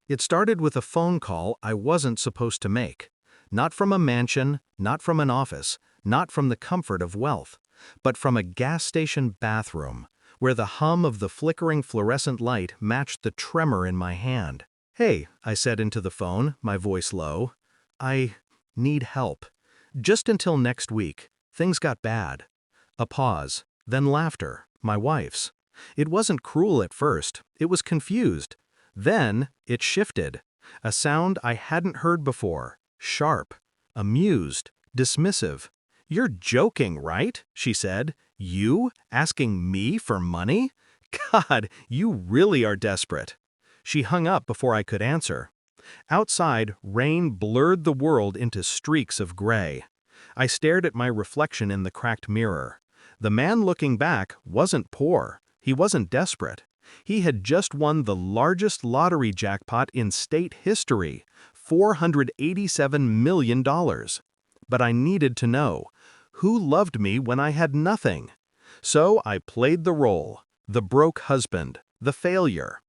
It started with a phone call I wasn't supposed to make. Not from a mansion, not from an office, not from the comfort of wealth, but from a gas station bathroom, where the hum of the flickering fluorescent light matched the tremor in my hand. "Hey," I said into the phone, my voice low. "I need help. Just until next week. Things got bad." A pause, then laughter, my wife's. It wasn't cruel at first, it was confused. Then, it shifted. A sound I hadn't heard before, sharp, amused, dismissive. "You're joking, right?" she said. "You, asking me for money? God, you really are desperate." She hung up before I could answer. Outside, rain blurred the world into streaks of gray. I stared at my reflection in the cracked mirror. The man looking back wasn't poor. He wasn't desperate. He had just won the largest lottery jackpot in state history, $487 million. But I needed to know, who loved me when I had nothing? So I played the role, the broke husband, the failure.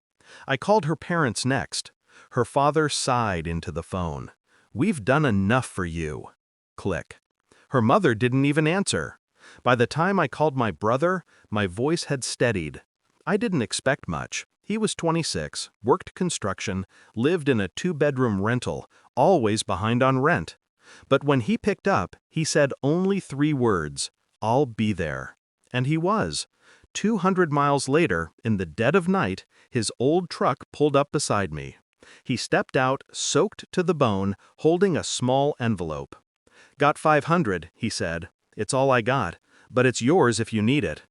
I called her parents next. Her father sighed into the phone. "We've done enough for you." Click. Her mother didn't even answer. By the time I called my brother, my voice had steadied. I didn't expect much. He was 26, worked construction, lived in a 2-bedroom rental, always behind on rent. But when he picked up, he said only 3 words, "I'll be there." And he was. 200 miles later, in the dead of night, his old truck pulled up beside me. He stepped out, soaked to the bone, holding a small envelope. "Got 500, he said. "It's all I got, but it's yours if you need it."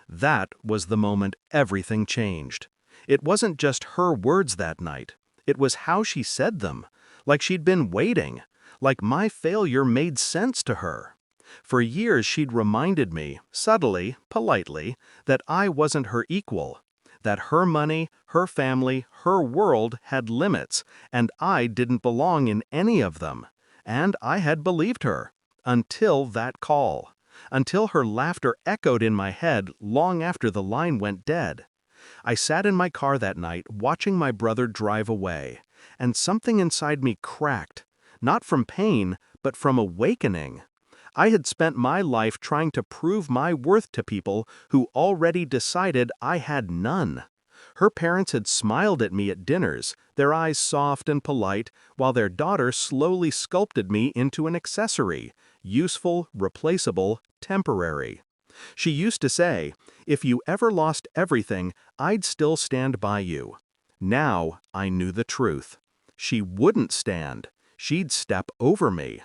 That was the moment everything changed. It wasn't just her words that night. It was how she said them, like she'd been waiting, like my failure made sense to her. For years she'd reminded me, subtly, politely, that I wasn't her equal, that her money, her family, her world had limits, and I didn't belong in any of them. And I had believed her. Until that call. Until her laughter echoed in my head long after the line went dead. I sat in my car that night watching my brother drive away, and something inside me cracked, not from pain, but from awakening. I had spent my life trying to prove my worth to people who already decided I had none. Her parents had smiled at me at dinners, their eyes soft and polite, while their daughter slowly sculpted me into an accessory, useful, replaceable, temporary. She used to say, "If you ever lost everything, I'd still stand by you." Now I knew the truth. She wouldn't stand. She'd step over me.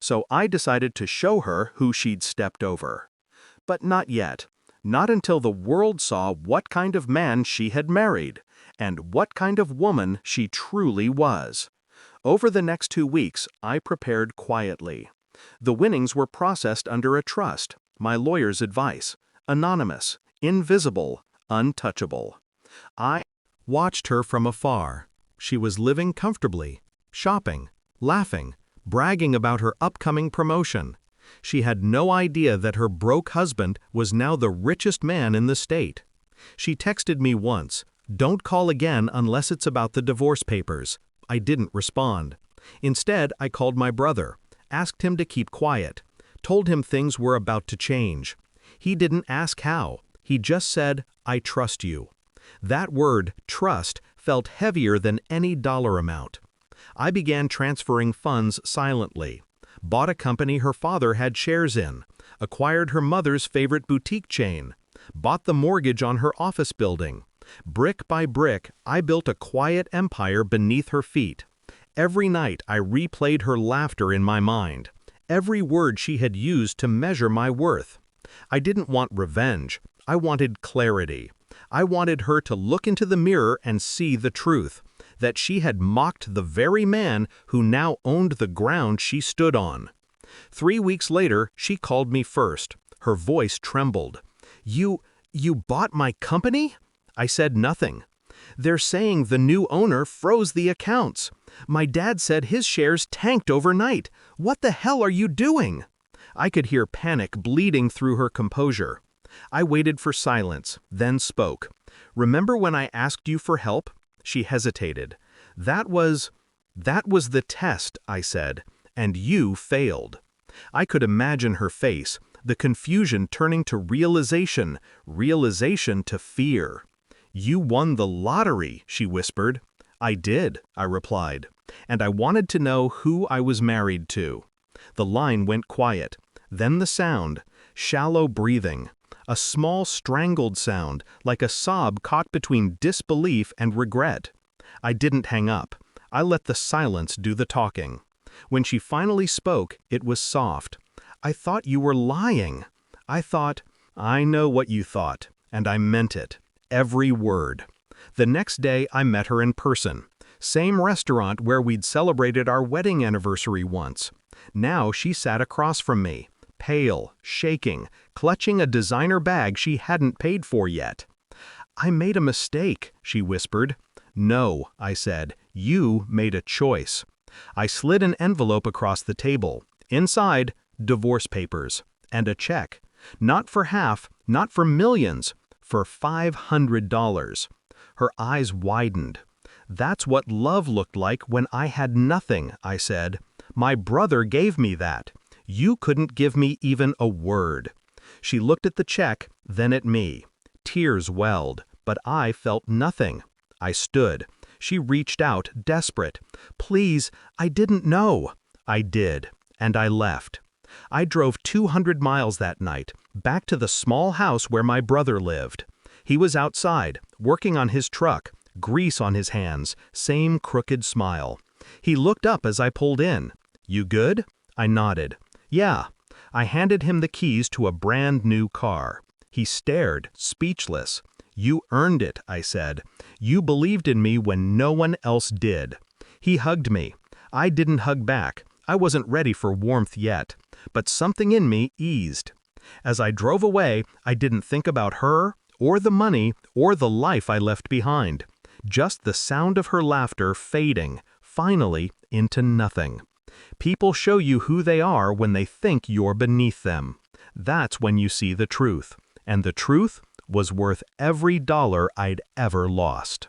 So I decided to show her who she'd stepped over. But not yet. Not until the world saw what kind of man she had married, and what kind of woman she truly was. Over the next 2 weeks, I prepared quietly. The winnings were processed under a trust, my lawyer's advice, anonymous, invisible, untouchable. I watched her from afar. She was living comfortably, shopping, laughing, bragging about her upcoming promotion. She had no idea that her broke husband was now the richest man in the state. She texted me once, "Don't call again unless it's about the divorce papers." I didn't respond. Instead, I called my brother, asked him to keep quiet, told him things were about to change. He didn't ask how. He just said, "I trust you." That word, trust, felt heavier than any dollar amount. I began transferring funds silently. Bought a company her father had shares in, acquired her mother's favorite boutique chain, bought the mortgage on her office building. Brick by brick, I built a quiet empire beneath her feet. Every night I replayed her laughter in my mind, every word she had used to measure my worth. I didn't want revenge. I wanted clarity. I wanted her to look into the mirror and see the truth, that she had mocked the very man who now owned the ground she stood on. 3 weeks later, she called me first. Her voice trembled. You bought my company?" I said nothing. "They're saying the new owner froze the accounts. My dad said his shares tanked overnight. What the hell are you doing?" I could hear panic bleeding through her composure. I waited for silence, then spoke. "Remember when I asked you for help?" She hesitated. That was, that was the test, I said, and you failed. I could imagine her face, the confusion turning to realization, realization to fear. You won the lottery, she whispered. I did, I replied, and I wanted to know who I was married to. The line went quiet, then the sound, shallow breathing, a small strangled sound like a sob caught between disbelief and regret. I didn't hang up. I let the silence do the talking. When she finally spoke, it was soft. I thought you were lying. I know what you thought, and I meant it. Every word. The next day I met her in person. Same restaurant where we'd celebrated our wedding anniversary once. Now she sat across from me, pale, shaking, clutching a designer bag she hadn't paid for yet. I made a mistake, she whispered. No, I said, you made a choice. I slid an envelope across the table. Inside, divorce papers. And a check. Not for half, not for millions, for $500. Her eyes widened. That's what love looked like when I had nothing, I said. My brother gave me that. You couldn't give me even a word. She looked at the check, then at me. Tears welled, but I felt nothing. I stood. She reached out, desperate. Please, I didn't know. I did, and I left. I drove 200 miles that night, back to the small house where my brother lived. He was outside, working on his truck, grease on his hands, same crooked smile. He looked up as I pulled in. You good? I nodded. Yeah. I handed him the keys to a brand new car. He stared, speechless. You earned it, I said. You believed in me when no one else did. He hugged me. I didn't hug back. I wasn't ready for warmth yet, but something in me eased. As I drove away, I didn't think about her, or the money, or the life I left behind. Just the sound of her laughter fading, finally, into nothing. People show you who they are when they think you're beneath them. That's when you see the truth. And the truth was worth every dollar I'd ever lost.